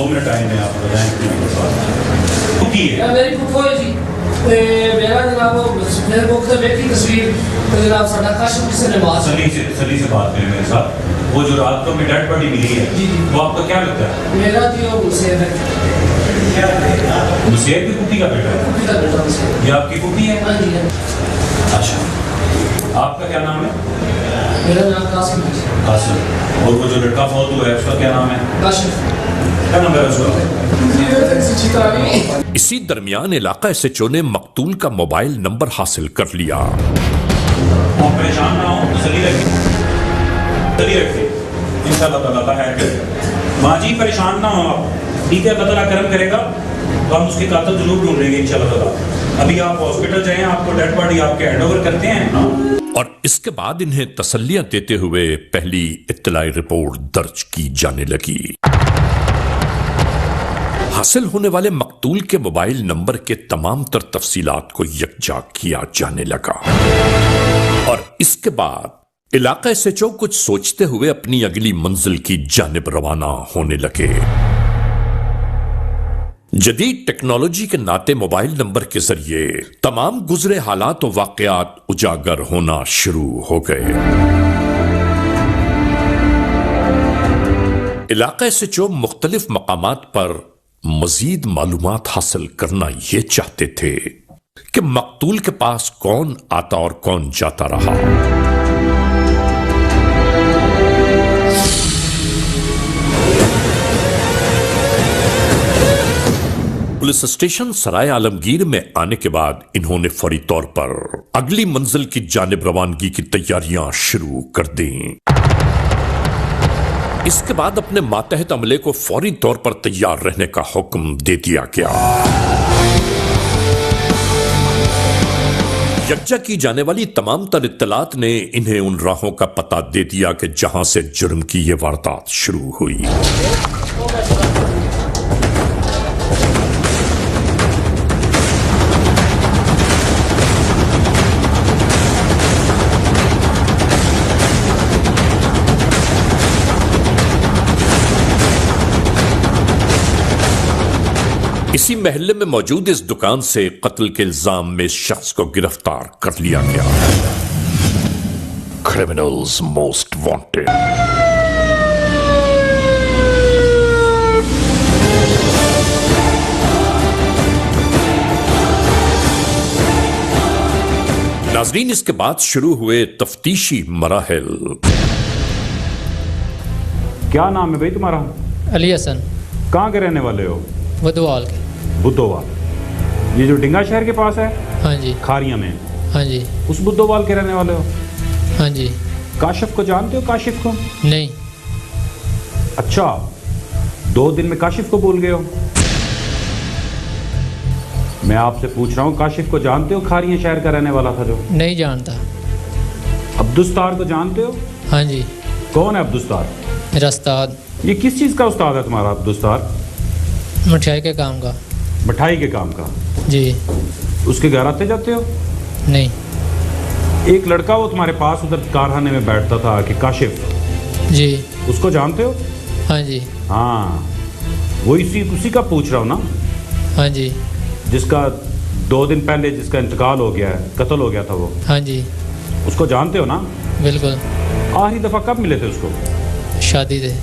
2 minute time ہے, آپ بتائیں کی ہے. میری پھپھو ہے جی, میرا جناب میرے کو بیٹی تصویر تو جناب ساڈا کاشف کسی نماز سلی سے بات کریں میرے ساتھ. وہ جو رات کو میں ڈیڈ باڈی ملی ہے وہ آپ کو کیا لگتا ہے؟ میرا جی وہ مسیب ہے. مسیب کی پھوپھی کا بیٹا ہے؟ پھوپھی کا بیٹا مسیب. یہ آپ کی پھوپھی ہے؟ ہاں جی. اچھا, آپ کا کیا نام ہے؟ میرا نام قاسم ہے. قاسم. اور وہ جو لڑکا فوت ہوا ہے اس کا کیا نام ہے؟ کاشف. کیا نمبر ہے اس کا؟ اسی درمیان علاقہ ایس ایچ او نے مقتول کا موبائل نمبر حاصل کر لیا. آپ پریشان نہ ہوں, تسلی رکھیں انشاءاللہ تعالیٰ خیر کرے گا. ماں جی پریشان نہ ہوں آپ, ٹھیک ہے, اللہ تعالیٰ کرم کرے گا, ہم اس کے قاتل ضرور ڈھونڈ لیں گے انشاءاللہ تعالیٰ. ابھی آپ ہاسپٹل جائیں, آپ کو ڈیڈ باڈی آپ کے ہینڈ اوور کرتے ہیں. اور اس کے بعد انہیں تسلیاں دیتے ہوئے پہلی اطلاعی رپورٹ درج کی جانے لگی. حاصل ہونے والے مقتول کے موبائل نمبر کے تمام تر تفصیلات کو یکجا کیا جانے لگا اور اس کے بعد علاقہ ایس ایچ او کچھ سوچتے ہوئے اپنی اگلی منزل کی جانب روانہ ہونے لگے. جدید ٹیکنالوجی کے ناطے موبائل نمبر کے ذریعے تمام گزرے حالات و واقعات اجاگر ہونا شروع ہو گئے. علاقہ ایس ایچ او مختلف مقامات پر مزید معلومات حاصل کرنا یہ چاہتے تھے کہ مقتول کے پاس کون آتا اور کون جاتا رہا. پولیس اسٹیشن سرائے عالمگیر میں آنے کے بعد انہوں نے فوری طور پر اگلی منزل کی جانب روانگی کی تیاریاں شروع کر دیں. اس کے بعد اپنے ماتحت عملے کو فوری طور پر تیار رہنے کا حکم دے دیا گیا. یکجا کی جانے والی تمام تر اطلاعات نے انہیں ان راہوں کا پتہ دے دیا کہ جہاں سے جرم کی یہ واردات شروع ہوئی. اسی محلے میں موجود اس دکان سے قتل کے الزام میں اس شخص کو گرفتار کر لیا گیا. Criminals most wanted. ناظرین, اس کے بعد شروع ہوئے تفتیشی مراحل. کیا نام ہے بھائی تمہارا؟ علی حسن. کہاں کے رہنے والے ہو؟ بدوال کے. بدوال, یہ جو ڈنگا شہر کے پاس ہے؟ ہاں جی. کھاریاں میں؟ ہاں جی. اس بدوال کے رہنے والے ہو؟ ہاں جی. کاشف کو جانتے ہو؟ کاشف کو؟ نہیں. اچھا, 2 دن میں کاشف کو بھول گئے ہو؟ میں آپ سے پوچھ رہا ہوں, کاشف کو جانتے ہو؟ کھاریاں شہر کا رہنے والا تھا جو. نہیں جانتا. عبدالستار کو جانتے ہو؟ ہاں جی. کون ہے عبدالستار؟ میرا استاد. یہ کس چیز کا استاد ہے تمہارا عبدالستار؟ مٹھائی کے کام کا. مٹھائی کے کام کا؟ جی. اس کے گھر آتے جاتے ہو؟ نہیں. ایک لڑکا وہ تمہارے پاس ادھر کارخانے میں بیٹھتا تھا کہ کاشف, جی. اس کو جانتے ہو؟ ہاں جی. ہاں, وہ اسی کا پوچھ رہا ہوں نا. ہاں جی. جس کا 2 دن پہلے جس کا انتقال ہو گیا ہے, قتل ہو گیا تھا وہ. ہاں جی. اس کو جانتے ہو نا؟ بالکل. آخری دفعہ کب ملے تھے اس کو؟ شادی تھے.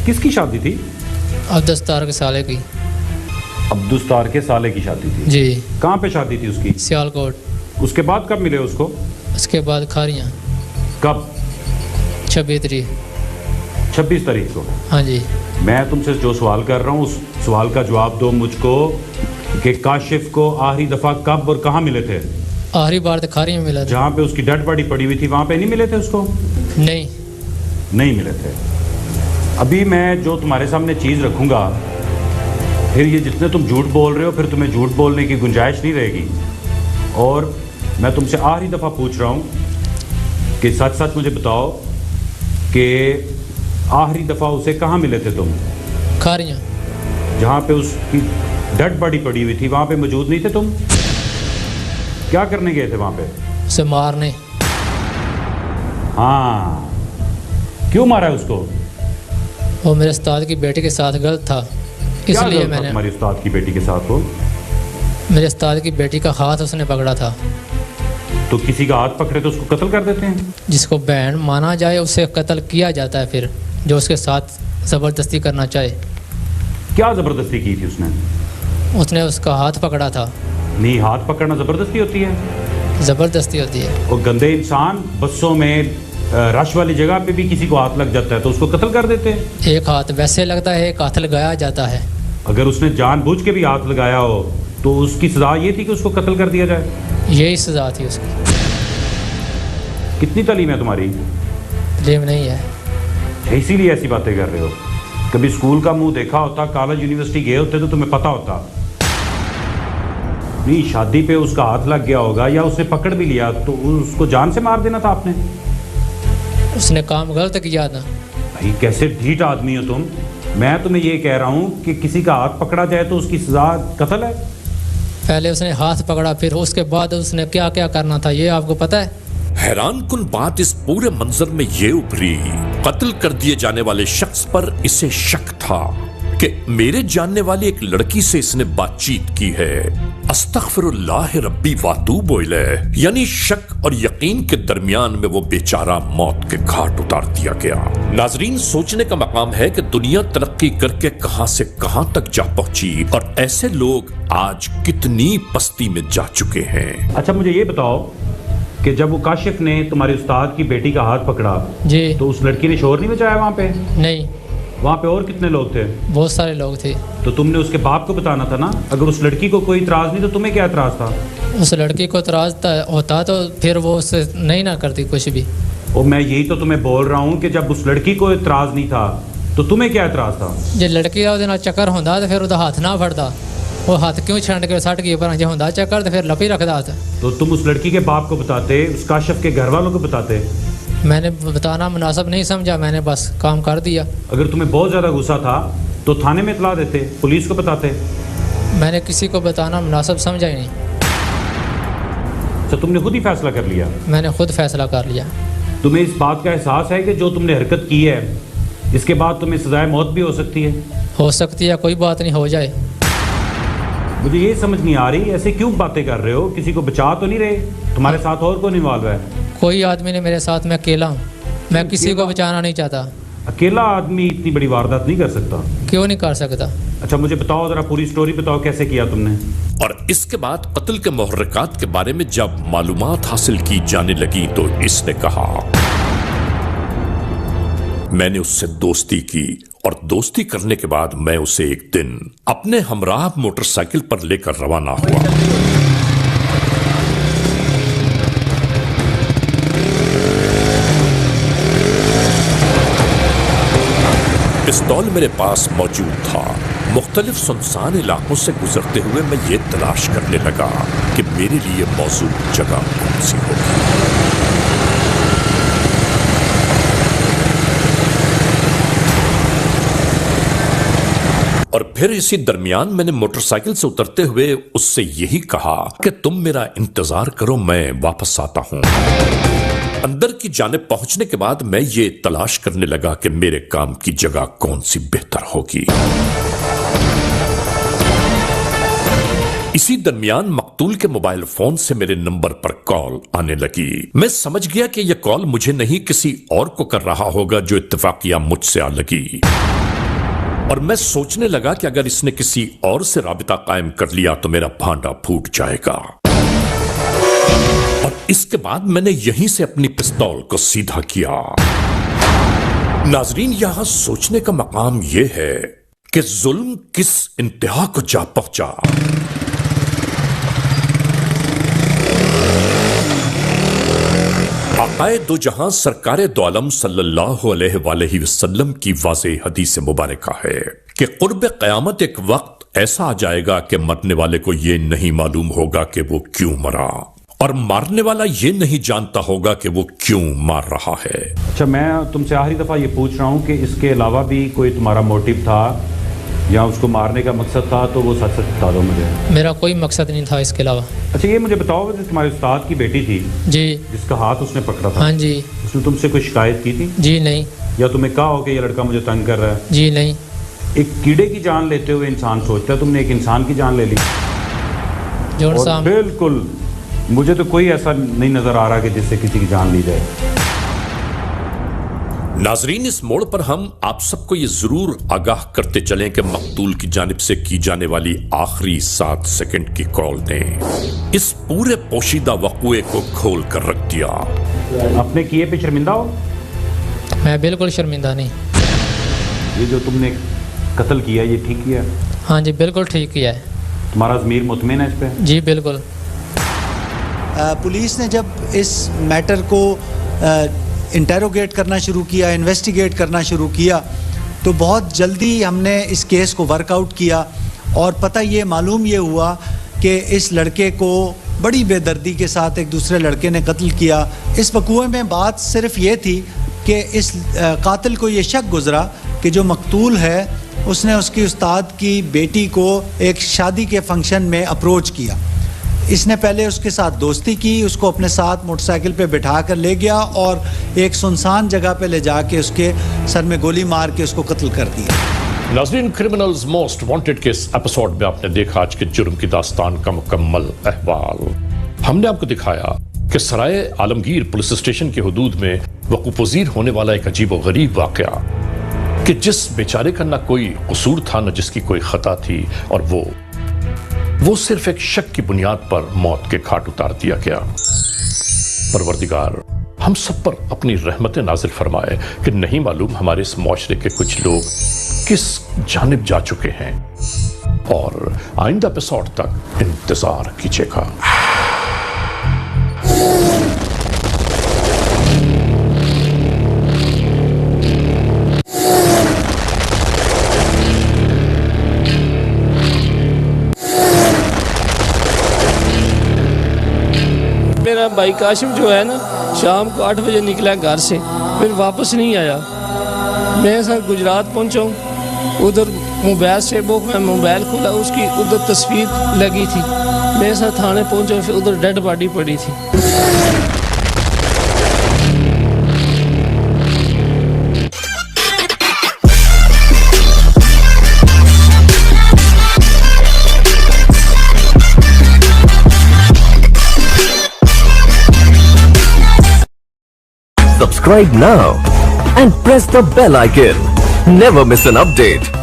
کس کی شادی تھی؟ عبدالستار کے سالے کی. عبدالستار کے سالے کی شادی تھی؟ جی. کہاں پہ شادی تھی اس کی؟ سیالکوٹ. اس کے بعد کب ملے اس کو؟ اس کے بعد کھاریاں. کب؟ 26 تاریخ. 26 تاریخ کو؟ ہاں جی. میں تم سے جو سوال کر رہا ہوں اس سوال کا جواب دو مجھ کو کہ کاشف کو آخری دفعہ کب اور کہاں ملے تھے؟ آخری بار تو کھاریاں ملا تھا. جہاں پہ اس کی ڈیڈ باڈی پڑی ہوئی تھی وہاں پہ نہیں ملے تھے اس کو؟ نہیں. نہیں ملے تھے. ابھی میں جو تمہارے سامنے چیز رکھوں گا, پھر یہ جتنے تم جھوٹ بول رہے ہو پھر تمہیں جھوٹ بولنے کی گنجائش نہیں رہے گی. اور میں تم سے آخری دفعہ پوچھ رہا ہوں کہ سچ سچ مجھے بتاؤ کہ آخری دفعہ اسے کہاں ملے تھے تم؟ کھاریاں. جہاں پہ اس کی ڈیڈ باڈی پڑی ہوئی تھی وہاں پہ موجود نہیں تھے تم؟ کیا کرنے گئے تھے وہاں پہ؟ اسے مارنے. ہاں, کیوں مارا ہے اس کو؟ وہ میرے استاد کی بیٹے کے ساتھ غلط تھا کیا لیے غلط میں تھا نے تمہاری استاد کی بیٹی کے ساتھ وہ؟ میرے استاد کی بیٹی کا ہاتھ اس نے پکڑا تھا. تو کسی کا ہاتھ پکڑے تو اس کو قتل کر دیتے ہیں؟ جس کو بہن مانا جائے اسے قتل کیا جاتا ہے پھر، جو اس کے ساتھ زبردستی کرنا چاہے. کیا زبردستی کی تھی اس نے؟ اس نے اس کا ہاتھ پکڑا تھا. نہیں، ہاتھ پکڑنا زبردستی ہوتی ہے؟ زبردستی ہوتی ہے. اور گندے انسان بسوں میں رش والی جگہ پہ بھی کسی کو ہاتھ لگ جاتا ہے تو اس کو قتل کر دیتے ہیں. ایک ہاتھ ویسے لگتا ہے، ایک ہاتھ لگایا جاتا ہے. اگر اس نے جان بوجھ کے بھی ہاتھ لگایا ہو تو اس کی سزا یہ تھی کہ اس کو قتل کر دیا جائے. یہی سزا تھی اس کی. کتنی تعلیم ہے تمہاری؟ تعلیم نہیں ہے. اسی لیے ایسی باتیں کر رہے ہو. کبھی اسکول کا منہ دیکھا ہوتا، کالج یونیورسٹی گئے ہوتے تو تمہیں پتہ ہوتا. نہیں، شادی پہ اس کا ہاتھ لگ گیا ہوگا یا اس نے پکڑ بھی لیا تو اس کو جان سے مار دینا تھا آپ نے. اس نے کام غلط کیا تھا. بھائی کیسے ڈھیٹ آدمی ہو تم. میں تمہیں یہ کہہ رہا ہوں کہ کسی کا ہاتھ پکڑا جائے تو اس کی سزا قتل ہے. پہلے اس نے ہاتھ پکڑا، پھر اس کے بعد اس نے کیا کیا کرنا تھا یہ آپ کو پتہ ہے؟ حیران کن بات اس پورے منظر میں یہ ابھری، قتل کر دیے جانے والے شخص پر اسے شک تھا کہ میرے جاننے والی ایک لڑکی سے اس نے بات چیت کی ہے. استغفر اللہ ربی واتوب الیہ، یعنی شک اور یقین کے درمیان میں وہ بیچارہ موت کے گھاٹ اتار دیا گیا. ناظرین، سوچنے کا مقام ہے کہ دنیا ترقی کر کے کہاں سے کہاں تک جا پہنچی اور ایسے لوگ آج کتنی پستی میں جا چکے ہیں. اچھا مجھے یہ بتاؤ کہ جب وہ کاشف نے تمہارے استاد کی بیٹی کا ہاتھ پکڑا جی تو اس لڑکی نے شور نہیں مچایا وہاں پہ؟ نہیں. وہاں پہ اور کتنے لوگ تھے؟ بہت سارے لوگ تھے. تو تم نے اس کے باپ کو بتانا تھا نا. اگر اس لڑکی کو کوئی اعتراض نہیں تو تمہیں کیا اعتراض تھا؟ اس لڑکی کو اعتراض ہوتا تو پھر وہ اس سے نہیں نہ کرتی کچھ بھی. اور میں یہی تو تمہیں بول رہا ہوں کہ جب اس لڑکی کو اعتراض نہیں تھا تو تمہیں کیا اعتراض تھا؟ جی لڑکی کا وہ چکر ہوتا تو پھر وہ ہاتھ نہ پھڑتا. وہ ہاتھ کیوں چھنڈ کے سٹ گئی پر جی ہوتا چکر تو پھر لپی رکھتا ہاتھ. تو تم اس لڑکی کے باپ کو بتاتے، اس کاشف کے گھر والوں کو بتاتے. میں نے بتانا مناسب نہیں سمجھا، میں نے بس کام کر دیا. اگر تمہیں بہت زیادہ غصہ تھا تو تھانے میں اطلاع دیتے، پولیس کو بتاتے. میں نے کسی کو بتانا مناسب سمجھا ہی نہیں. تو تم نے خود ہی فیصلہ کر لیا؟ میں نے خود فیصلہ کر لیا. تمہیں اس بات کا احساس ہے کہ جو تم نے حرکت کی ہے اس کے بعد تمہیں سزائے موت بھی ہو سکتی ہے؟ ہو سکتی ہے، کوئی بات نہیں، ہو جائے. مجھے یہ سمجھ نہیں آ رہی ایسے کیوں باتیں کر رہے ہو. کسی کو بچا تو نہیں رہے؟ تمہارے ساتھ اور کون انوالو ہے؟ کوئی آدمی نہیں میرے ساتھ، میں اکیلا ہوں. میں کسی کو بچانا نہیں چاہتا. اکیلا آدمی اتنی بڑی واردات نہیں کر سکتا. کیوں نہیں کر سکتا؟ اچھا مجھے بتاؤ ذرا، پوری سٹوری بتاؤ کیسے کیا تم نے. اور اس کے بعد قتل کے محرکات کے بارے میں جب معلومات حاصل کی جانے لگی تو اس نے کہا میں نے اس سے دوستی کی اور دوستی کرنے کے بعد میں اسے ایک دن اپنے ہمراہ موٹر سائیکل پر لے کر روانہ ہوا. پستول میرے پاس موجود تھا. مختلف سنسان علاقوں سے گزرتے ہوئے میں یہ تلاش کرنے لگا کہ میرے لیے موزوں جگہ کون سی ہوگی. اور پھر اسی درمیان میں نے موٹر سائیکل سے اترتے ہوئے اس سے یہی کہا کہ تم میرا انتظار کرو، میں واپس آتا ہوں. اندر کی جانب پہنچنے کے بعد میں یہ تلاش کرنے لگا کہ میرے کام کی جگہ کون سی بہتر ہوگی. اسی درمیان مقتول کے موبائل فون سے میرے نمبر پر کال آنے لگی. میں سمجھ گیا کہ یہ کال مجھے نہیں کسی اور کو کر رہا ہوگا جو اتفاقیہ مجھ سے آ لگی. اور میں سوچنے لگا کہ اگر اس نے کسی اور سے رابطہ قائم کر لیا تو میرا بھانڈا پھوٹ جائے گا. اور اس کے بعد میں نے یہیں سے اپنی پستول کو سیدھا کیا. ناظرین، یہاں سوچنے کا مقام یہ ہے کہ ظلم کس انتہا کو جا پہنچا. آقائے دو جہاں سرکار دو عالم صلی اللہ علیہ وآلہ وسلم کی واضح حدیث مبارکہ ہے کہ قرب قیامت ایک وقت ایسا آ جائے گا کہ مرنے والے کو یہ نہیں معلوم ہوگا کہ وہ کیوں مرا، اور مارنے والا یہ نہیں جانتا ہوگا کہ وہ کیوں مار رہا ہے. اچھا میں تم سے آخری دفعہ یہ پوچھ رہا ہوں کہ اس کے علاوہ بھی کوئی تمہارا موٹیو تھا یا اس کو مارنے کا مقصد تھا تو وہ سچ سچ بتا دو مجھے. میرا کوئی مقصد نہیں تھا اس کے علاوہ. اچھا یہ مجھے بتاؤ کہ تمہارے استاد کی بیٹی تھی جی جس کا ہاتھ اس نے پکڑا تھا، ہاں جی، اس نے تم سے کوئی شکایت کی تھی جی نہیں. یا تمہیں کہا ہو کہ یہ لڑکا مجھے تنگ کر رہا ہے؟ جی نہیں. ایک کیڑے کی جان لیتے ہوئے انسان سوچتا ہے، تم نے ایک انسان کی جان لے لی. جو اور سام بالکل مجھے تو کوئی ایسا نہیں نظر آ رہا کہ جس سے کسی کی جان لی جائے. ناظرین، اس موڑ پر ہم آپ سب کو یہ ضرور آگاہ کرتے چلیں کہ مقتول کی جانب سے کی جانے والی آخری 7 سیکنڈ کی کال نے اس پورے پوشیدہ وقوعے کو کھول کر رکھ دیا. اپنے کیے پہ شرمندہ ہو؟ میں بالکل شرمندہ نہیں. یہ جو تم نے قتل کیا یہ ٹھیک کیا؟ ہاں جی بالکل ٹھیک کیا ہے. تمہارا ضمیر مطمئن ہے اس پہ؟ جی بالکل. پولیس نے جب اس میٹر کو انٹیروگیٹ کرنا شروع کیا، انویسٹیگیٹ کرنا شروع کیا، تو بہت جلدی ہم نے اس کیس کو ورک آؤٹ کیا اور پتہ یہ معلوم یہ ہوا کہ اس لڑکے کو بڑی بے دردی کے ساتھ ایک دوسرے لڑکے نے قتل کیا. اس وقوعے میں بات صرف یہ تھی کہ اس قاتل کو یہ شک گزرا کہ جو مقتول ہے اس نے اس کی استاد کی بیٹی کو ایک شادی کے فنکشن میں اپروچ کیا. اس نے پہلے اس کے ساتھ دوستی کی، اس کو اپنے ساتھ موٹر سائیکل پہ بٹھا کر لے گیا اور ایک سنسان جگہ پہ لے جا کے اس کے سر میں گولی مار کے اس کو قتل کر دیا. ناظرین، کرمنلز موسٹ وانٹڈ کے اس ایپیسوڈ میں آپ نے دیکھا آج کے جرم کی داستان کا مکمل احوال. ہم نے آپ کو دکھایا کہ سرائے عالمگیر پولیس اسٹیشن کے حدود میں وقوع پذیر ہونے والا ایک عجیب و غریب واقعہ کہ جس بیچارے کا نہ کوئی قصور تھا نہ جس کی کوئی خطا تھی، اور وہ صرف ایک شک کی بنیاد پر موت کے گھاٹ اتار دیا گیا. پروردگار ہم سب پر اپنی رحمت نازل فرمائے کہ نہیں معلوم ہمارے اس معاشرے کے کچھ لوگ کس جانب جا چکے ہیں. اور آئندہ ایپیسوڈ تک انتظار کیجیے گا. میرا بھائی کاشم جو ہے نا شام کو 8 بجے نکلا گھر سے، پھر واپس نہیں آیا. میں سر گجرات پہنچا ہوں، ادھر موبائل سے میں موبائل کھولا، اس کی ادھر تصویر لگی تھی. میں سر تھانے پہنچا، پھر ادھر ڈیڈ باڈی پڑی تھی. Subscribe now and press the bell icon. Never miss an update.